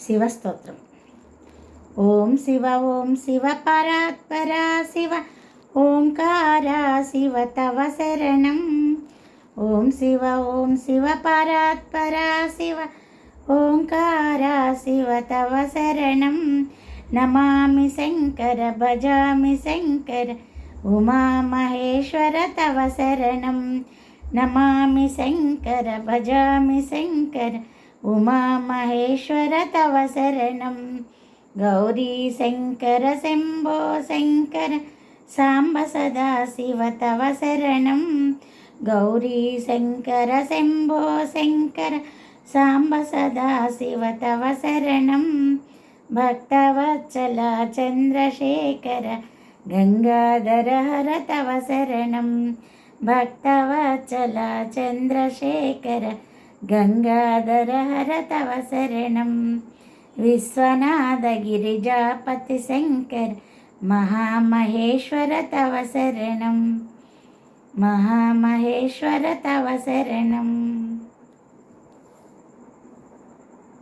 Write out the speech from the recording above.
శివస్తోత్రం. ఓం శివ పరాత్పరా శివ ఓంకారా శివ తవ శరణం. ఓం శివ పరాత్పరా శివ ఓంకారా శివ తవ శరణం. నమామి శంకర భజామి శంకర ఉమా మహేశ్వర తవ శరణం. నమామి శంకర భజామి శంకర ఉమా మహేశ్వర తవ శరణం. గౌరీ శంకర శంభో శంకర సాంబ సదా శివ తవ శరణం. గౌరీ శంకర శంభో శంకర సాంబ సదా శివ తవ శరణం. భక్తవత్సల చంద్రశేఖర గంగాధర హర తవ శరణం. భక్తవత్సల చంద్రశేఖర గంగాధర హర తవ శరణం. విశ్వనాథ గిరిజాపతి శంకర మహామహేశ్వర తవ శరణం. మహామహేశ్వర తవ శరణం.